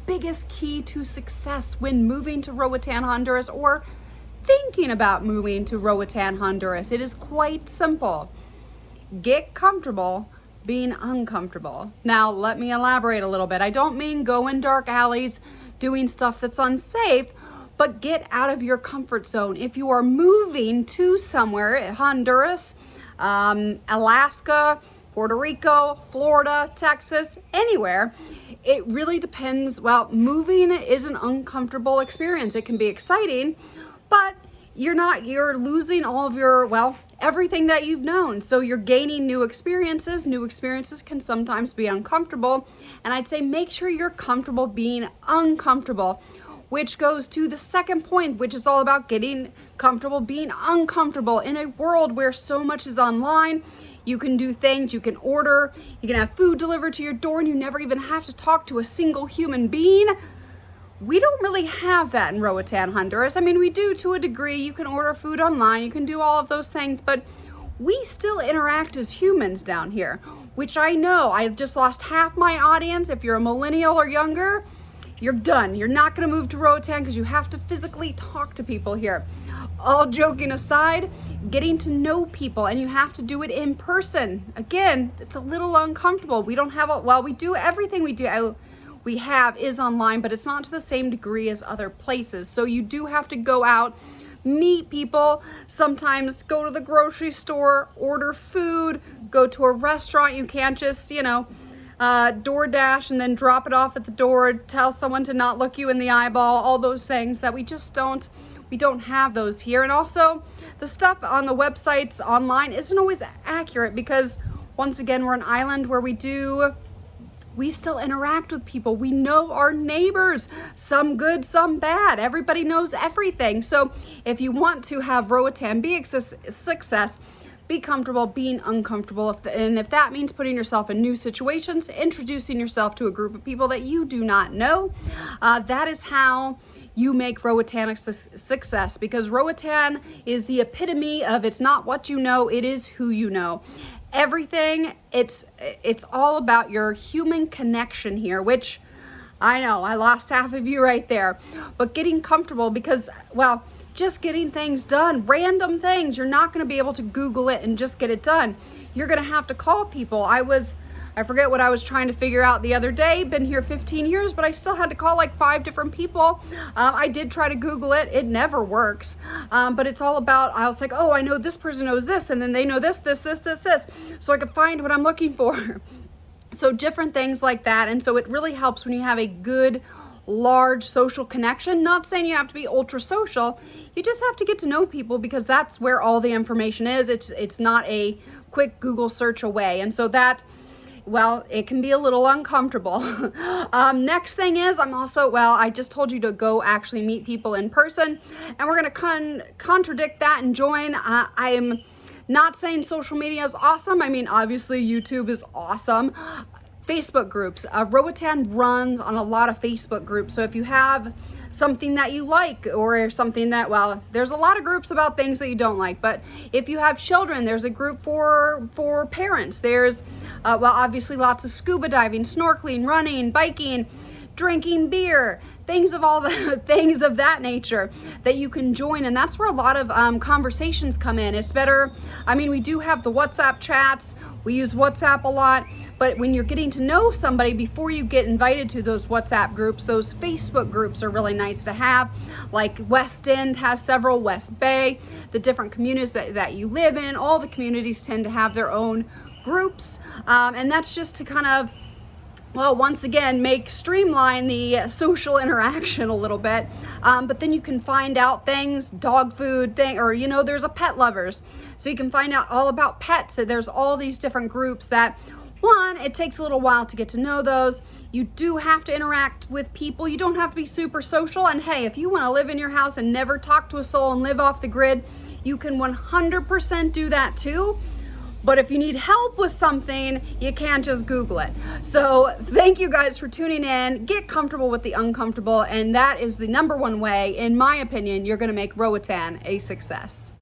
biggest key to success when moving to Roatan, Honduras, or thinking about moving to Roatan, Honduras. It is quite simple. Get comfortable being uncomfortable. Now, let me elaborate a little bit. I don't mean go in dark alleys doing stuff that's unsafe, but get out of your comfort zone. If you are moving to somewhere, Honduras, Alaska, Puerto Rico, Florida, Texas, anywhere, it really depends. Well, moving is an uncomfortable experience. It can be exciting, but you're losing all of your, well, everything that you've known. So you're gaining new experiences. New experiences can sometimes be uncomfortable. And I'd say make sure you're comfortable being uncomfortable, which goes to the second point, which is all about getting comfortable being uncomfortable in a world where so much is online. You can do things, you can order, you can have food delivered to your door, and you never even have to talk to a single human being. We don't really have that in Roatan, Honduras. I mean, we do to a degree. You can order food online, you can do all of those things, but we still interact as humans down here, which I know I've just lost half my audience. If you're a millennial or younger, you're done. You're not gonna move to Roatan because you have to physically talk to people here. All joking aside, getting to know people, and you have to do it in person. Again, it's a little uncomfortable. We don't have, we do everything we have is online, but it's not to the same degree as other places. So you do have to go out, meet people, sometimes go to the grocery store, order food, go to a restaurant. You can't just, DoorDash and then drop it off at the door, tell someone to not look you in the eyeball, all those things that we don't have those here. And also the stuff on the websites online isn't always accurate because once again, we're an island where we still interact with people. We know our neighbors, some good, some bad. Everybody knows everything. So if you want to have Roatan be a success, be comfortable being uncomfortable. And if that means putting yourself in new situations, introducing yourself to a group of people that you do not know, that is how you make Roatan a success, because Roatan is the epitome of it's not what you know, it is who you know. Everything, it's all about your human connection here, which I know I lost half of you right there, but getting comfortable because, well, just getting things done, random things, you're not going to be able to Google it and just get it done. You're going to have to call people. I forget what I was trying to figure out the other day. Been here 15 years, but I still had to call like 5 different people. I did try to Google it. It never works. But it's all about, I was like, oh, I know this person knows this, and then they know this. So I could find what I'm looking for. So different things like that. And so it really helps when you have a good, large social connection. Not saying you have to be ultra social. You just have to get to know people because that's where all the information is. It's not a quick Google search away. And so that, well, it can be a little uncomfortable. Next thing is I just told you to go actually meet people in person, and we're going to contradict that and join. I am not saying social media is awesome. I mean, obviously YouTube is awesome. Facebook groups. Roatan runs on a lot of Facebook groups. So if you have something that you like or something that, well, there's a lot of groups about things that you don't like, but if you have children, there's a group for parents. There's, obviously lots of scuba diving, snorkeling, running, biking, drinking beer, things of all the things of that nature that you can join. And that's where a lot of conversations come in. It's better. I mean, we do have the WhatsApp chats. We use WhatsApp a lot. But when you're getting to know somebody before you get invited to those WhatsApp groups, those Facebook groups are really nice to have. Like West End has several, West Bay, the different communities that you live in, all the communities tend to have their own groups. And that's just to kind of, well, once again, streamline the social interaction a little bit. But then you can find out things, dog food thing, or, there's a pet lovers. So you can find out all about pets. So there's all these different groups that, one, it takes a little while to get to know those. You do have to interact with people. You don't have to be super social. And hey, if you want to live in your house and never talk to a soul and live off the grid, you can 100% do that too. But if you need help with something, you can't just Google it. So thank you guys for tuning in. Get comfortable with the uncomfortable. And that is the #1 way, in my opinion, you're going to make Roatan a success.